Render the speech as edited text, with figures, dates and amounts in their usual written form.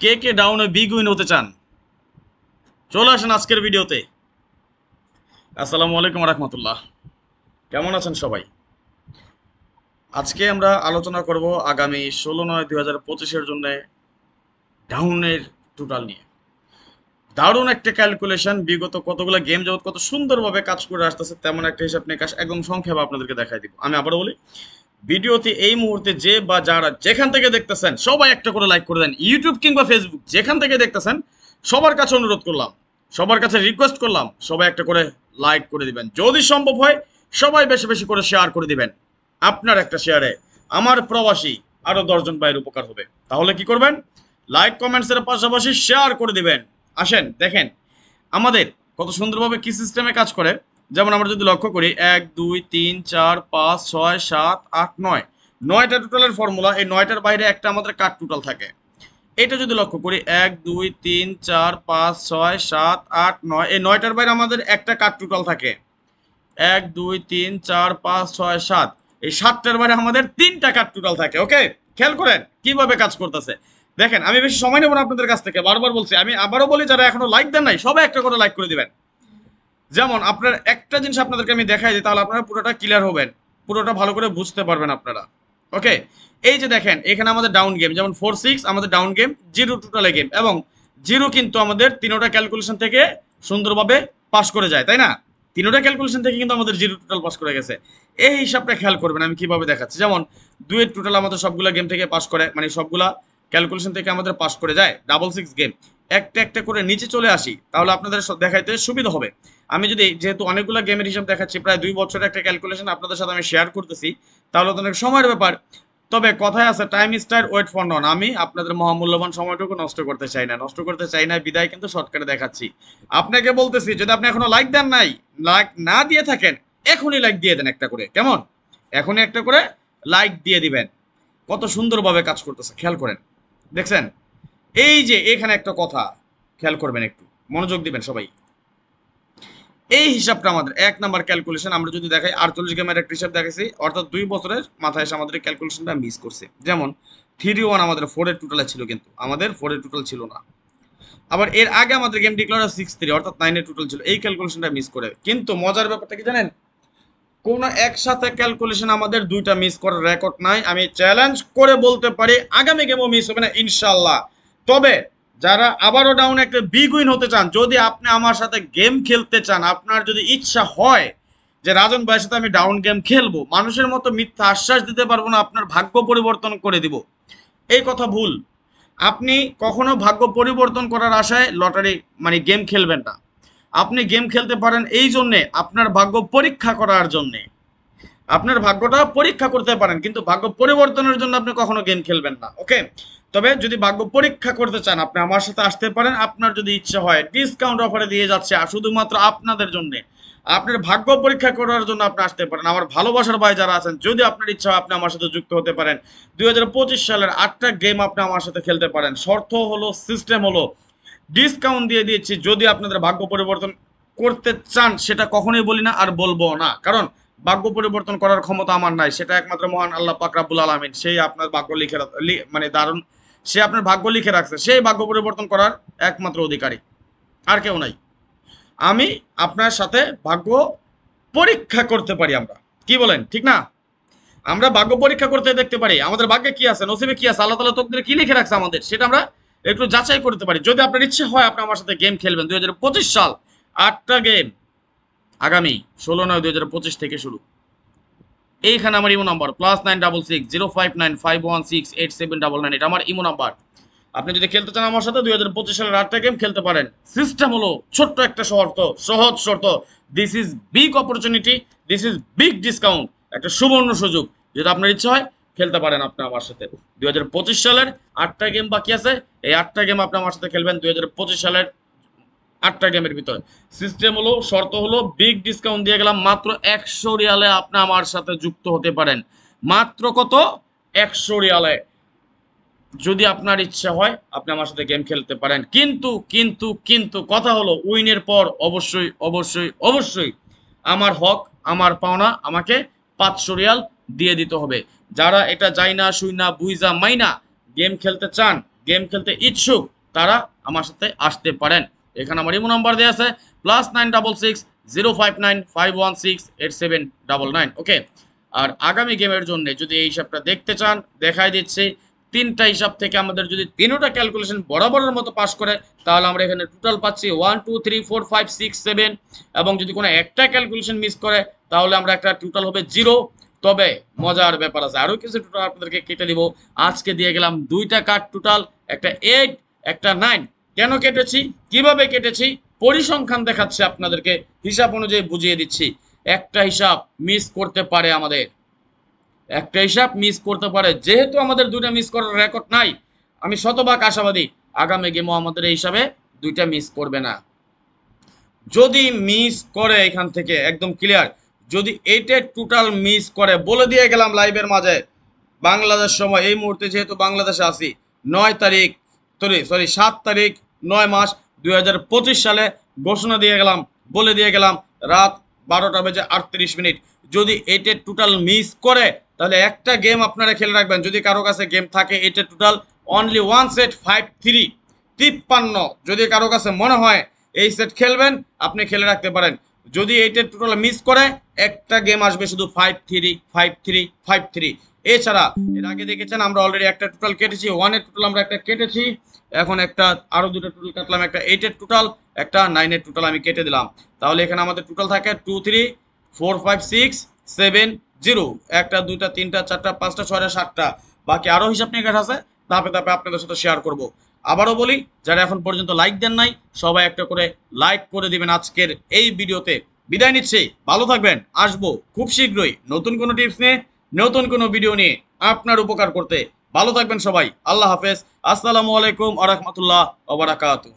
কে কে ডাউনে big win হতে চান? চলে আসেন আজকের ভিডিওতে। আসসালামু আলাইকুম রহমতুল্লাহ। কেমন আছেন সবাই? আজকে আমরা আলোচনা করব আগামী 16/9/2025-এর জন্য ডাউনের টোটাল নিয়ে। দারুণ একটা ক্যালকুলেশন, বিগত কতগুলো গেম যাবত কত সুন্দরভাবে কাজ করে আসতেছে তেমন একটা হিসাব নিকাশ একদম সংক্ষেপে আপনাদেরকে দেখাই দিব। আমি আবারও বলি, ভিডিওতে এই মুহূর্তে যে বা যারা যেখান থেকে দেখতেছেন সবাই একটা করে লাইক করে দেন। ইউটিউব কিংবা ফেসবুক যেখান থেকে দেখতেছেন সবার কাছে অনুরোধ করলাম, সবার কাছে রিকোয়েস্ট করলাম, সবাই একটা করে লাইক করে দিবেন। যদি সম্ভব হয় সবাই বেশি বেশি করে শেয়ার করে দিবেন। আপনার একটা শেয়ারে আমার প্রবাসী আরো 10 জন ভাইয়ের উপকার হবে। তাহলে কি করবেন? লাইক কমেন্টসের পাশাপাশি শেয়ার করে দিবেন। আসেন দেখেন আমাদের কত সুন্দরভাবে কি সিস্টেমে কাজ করে। যেমন আমরা যদি লক্ষ্য করি 1 2 3 4 5 6 7 8 9, 9টা টোটালের ফর্মুলা। এই 9টার বাইরে একটা আমাদের কাট টোটাল থাকে। এটা যদি লক্ষ্য করি 1 2 3 4 5 6 7 8 9, এই 9টার বাইরে আমাদের একটা কাট টোটাল থাকে। 1 2 3 4 5 6 7, এই 7টার বাইরে আমাদের 3টা কাট টোটাল থাকে। ওকে, খেয়াল করেন কিভাবে কাজ করতেছে। দেখেন আমি বেশি সময় নেব না আপনাদের কাছ থেকে, বারবার বলছি, আমি আবারও বলি, যারা এখনো লাইক দেন নাই সবাই একটা করে লাইক করে দিবেন। যেমন আপনার একটা জিনিস আপনাদেরকে আমি দেখাই দিই, তাহলে আপনারা পুরোটা ক্লিয়ার হবেন, পুরোটা ভালো করে বুঝতে পারবেন আপনারা। ওকে, এই যে দেখেন এখানে আমাদের ডাউন গেম, যেমন 4 6 আমাদের ডাউন গেম, 0 টোটালে গেম, এবং 0 কিন্তু আমাদের তিনোটা ক্যালকুলেশন থেকে সুন্দরভাবে পাস করে যায়, তাই না? তিনোটা ক্যালকুলেশন থেকে কিন্তু আমাদের 0 টোটাল পাস করে গেছে। এই হিসাবটা খেয়াল করবেন আমি কিভাবে দেখাচ্ছি। যেমন 2 এর টোটাল আমাদের সবগুলা গেম থেকে পাস করে, মানে সবগুলা ক্যালকুলেশন থেকে আমাদের পাস করে যায়। 6 গেম একটা একটা করে নিচে চলে আসি, তাহলে আপনাদের দেখাইতে সুবিধা হবে। আমি যদি যেহেতু অনেকগুলো গেমের হিসাব দেখাচ্ছি, প্রায় 2 বছরের একটা ক্যালকুলেশন আপনাদের সাথে আমি শেয়ার করতেছি, তাহলে তো অনেক সময়ের ব্যাপার। তবে কথায় আছে time is time, wait for none. আমি আপনাদের মহামূল্যবান সময়টুকু নষ্ট করতে চাই না বিদায় কিন্তু শর্টকাটে দেখাচ্ছি। আপনাকে বলতেছি, যদি আপনি এখনো লাইক দেন নাই, লাইক না দিয়ে থাকেন, এখনই লাইক দিয়ে দেন একটা করে। কেমন? এখনই একটা করে লাইক দিয়ে দিবেন। কত সুন্দরভাবে কাজ করতেছে খেয়াল করেন, দেখছেন? এই যে এখানে একটা কথা খেয়াল করবেন, একটু মনোযোগ দিবেন সবাই। এই হিসাবটা আমাদের 1 নাম্বার ক্যালকুলেশন। আমরা যদি দেখাই 48 গেমের একটা হিসাব দেখাইছি, অর্থাৎ 2 বছরের মাথায় এসে আমাদের ক্যালকুলেশনটা মিস করছে। যেমন 3-1 আমাদের 4 এর টোটালে ছিল, কিন্তু আমাদের 4 এর টোটাল ছিল না। আবার এর আগে আমাদের গেম ডিক্লেয়ার 6-3, অর্থাৎ 9 এর টোটাল ছিল। এই ক্যালকুলেশনটা মিস করে, কিন্তু মজার ব্যাপারটা কি জানেন? কোন একসাথে ক্যালকুলেশন আমাদের দুইটা মিস করার রেকর্ড নাই। আমি চ্যালেঞ্জ করে বলতে পারি আগামী গেমও মিস হবে না ইনশাআল্লাহ। তবে যারা আবারও ডাউন একটা বিগ উইন হতে চান, যদি আপনি আমার সাথে গেম খেলতে চান, আপনার যদি ইচ্ছা হয় যে রাজন ভাইয়ের সাথে আমি ডাউন গেম খেলবো, মানুষের মতো মিথ্যা আশ্বাস দিতে পারবো না আপনার ভাগ্য পরিবর্তন করে দিব, এই কথা ভুল। আপনি কখনো ভাগ্য পরিবর্তন করার আশায় লটারি মানে গেম খেলবেন না। আপনি গেম খেলতে পারেন এই জন্যে আপনার ভাগ্য পরীক্ষা করার জন্যে। আপনার ভাগ্যটা পরীক্ষা করতে পারেন, কিন্তু ভাগ্য পরিবর্তনের জন্য আপনি কখনো গেম খেলবেন না। ওকে, তবে যদি ভাগ্য পরীক্ষা করতে চান আপনি আমার সাথে আসতে পারেন। আপনার যদি ইচ্ছা হয়, ডিসকাউন্ট অফারে দিয়ে যাচ্ছে শুধুমাত্র আপনাদের জন্য। আপনার ভাগ্য পরীক্ষা করার জন্য আপনি আসতে পারেন। আমার ভালোবাসার ভাই যারা আছেন, যদি আপনার ইচ্ছা হয় আপনি আমার সাথে যুক্ত হতে পারেন। 2025 সালের 8টা গেম আপনি আমার সাথে খেলতে পারেন। শর্ত হলো, সিস্টেম হলো, ডিসকাউন্ট দিয়ে দিয়েছি। যদি আপনাদের ভাগ্য পরিবর্তন করতে চান, সেটা কখনোই বলি না আর বলবো না, কারণ ভাগ্য পরিবর্তন করার ক্ষমতা আমার নাই। সেটা একমাত্র মহান আল্লাহ পাক রাব্বুল আলামিন, সেই আপনার ভাগ্য লিখে মানে দারুণ, সে আপনার ভাগ্য লিখে রাখছে, সেই ভাগ্য পরিবর্তন করার একমাত্র অধিকারী, আর কেউ নাই। আমি আপনার সাথে ভাগ্য পরীক্ষা করতে পারি। আমরা কি বলেন, ঠিক না? আমরা ভাগ্য পরীক্ষা করতে দেখতে পারি আমাদের ভাগ্যে কি আছে, নসিবে কি আছে, আল্লাহ তাআলা তকদিরে কি লিখে রাখছে আমাদের, সেটা আমরা একটু যাচাই করতে পারি। যদি আপনার ইচ্ছে হয় আপনি আমার সাথে গেম খেলবেন, 2025 সাল 8টা গেম আগামী 16/9/2025 থেকে শুরু। এইখানে আমার ইমো নাম্বার +9660595168799, এটা আমার ইমো নাম্বার। আপনি যদি খেলতে চান আমার সাথে 2025 সালের 8টা গেম খেলতে পারেন। সিস্টেম হলো ছোট্ট একটা শর্ত, সহজ শর্ত। This is big opportunity, this is big discount, একটা সুবর্ণ সুযোগ। যদি আপনার ইচ্ছা হয় খেলতে পারেন আপনি আমার সাথে। 2025 সালের 8টা গেম বাকি আছে, এই 8টা গেম আপনি আমার সাথে খেলবেন 2025 সালের 8টা গেমের ভিতরে। সিস্টেম হলো, শর্ত হলো, বিগ ডিসকাউন্ট দিয়ে গেলাম, মাত্র 100 রিয়ালে আপনি আমার সাথে যুক্ত হতে পারেন। মাত্র কত? 100 রিয়ালে। যদি আপনার ইচ্ছা হয় আপনি আমার সাথে গেম খেলতে পারেন, কিন্তু কিন্তু কিন্তু কথা হলো, উইনের পর অবশ্যই অবশ্যই অবশ্যই আমার হক, আমার পাওনা আমাকে 500 রিয়াল দিয়ে দিতে হবে। যারা এটা যাই না শুই না বুইজা মাইনা গেম খেলতে চান, গেম খেলতে ইচ্ছুক তারা আমার সাথে আসতে পারেন। এখানে আমার ইমো নাম্বার দেওয়া আছে +96605168799। ওকে, আর আগামী গেমের জন্য যদি এই হিসাবটা দেখতে চান দেখাই দিচ্ছি। 3টা হিসাব থেকে আমাদের যদি 3টা ক্যালকুলেশন বরাবরের মতো পাস করে তাহলে আমরা এখানে টোটাল পাচ্ছি 1 2 3 4 5 6 7, এবং যদি কোনো একটা ক্যালকুলেশন মিস করে তাহলে আমরা একটা টোটাল হবে 0। তবে মজার ব্যাপার আছে, আরো কিছু টোটাল আপনাদেরকে কেটে দিব। আজকে দিয়ে গেলাম 2টা কার্ড টোটাল, একটা 8 একটা 9। কেন কেটেছি, কিভাবে কেটেছি, পরিসংখ্যান দেখাচ্ছে আপনাদেরকে, হিসাব অনুযায়ী বুঝিয়ে দিচ্ছি। একটা হিসাব মিস করতে পারে, আমাদের একটা হিসাব মিস করতে পারে। যেহেতু আমাদের 2টা মিস করার রেকর্ড নাই, আমি শতভাগ আশাবাদী আগামী গেমও আমাদের এই হিসাবে 2টা মিস করবে না। যদি মিস করে এখান থেকে একদম ক্লিয়ার, যদি 8-এর টোটাল মিস করে, বলে দিয়ে গেলাম লাইভের মাঝে বাংলাদেশ সময় এই মুহূর্তে যেহেতু বাংলাদেশে আছি 7 তারিখ 9 মাস 2025 সালে ঘোষণা দিয়ে গেলাম, বলে দিয়ে গেলাম রাত 12:38। যদি 8-এর টোটাল মিস করে তাহলে একটা গেম আপনারা খেলে রাখবেন, যদি কারো কাছে গেম থাকে 8-এর টোটাল অনলি 1 সেট 5-3-53। যদি কারো কাছে মনে হয় এই সেট খেলবেন আপনি খেলে রাখতে পারেন। যদি 8-এর টোটাল মিস করে একটা গেম আসবে শুধু 5-3-5-3-5-3। এছাড়া এর আগে দেখেছেন আমরা অলরেডি একটা টোটাল কেটেছি, 1-এর টোটাল আমরা একটা কেটেছি, এখন একটা আরো 2টা টোটাল কাটলাম, একটা 8-এর টোটাল একটা 9-এর টোটাল আমি কেটে দিলাম। তাহলে এখানে আমাদের টোটাল থাকে 2 3 4 5 6 7 0, 1টা 2টা 3টা 4টা 5টা 6টা 7টা। বাকি আরো হিসাব নিকাশ আছে, ধাপে ধাপে আপনাদের সাথে শেয়ার করব। আবারও বলি, যারা এখন পর্যন্ত লাইক দেন নাই সবাই একটা করে লাইক করে দিবেন আজকের এই ভিডিওতে। বিদায় নিচ্ছি, ভালো থাকবেন, আসবো খুব শীঘ্রই নতুন কোনো টিপস নিয়ে, নতুন কোনো ভিডিও নিয়ে আপনার উপকার করতে। ভালো থাকবেন সবাই, আল্লাহ হাফেজ, আসসালামু আলাইকুম ওয়া রাহমাতুল্লাহ ওয়া বারাকাতুহু।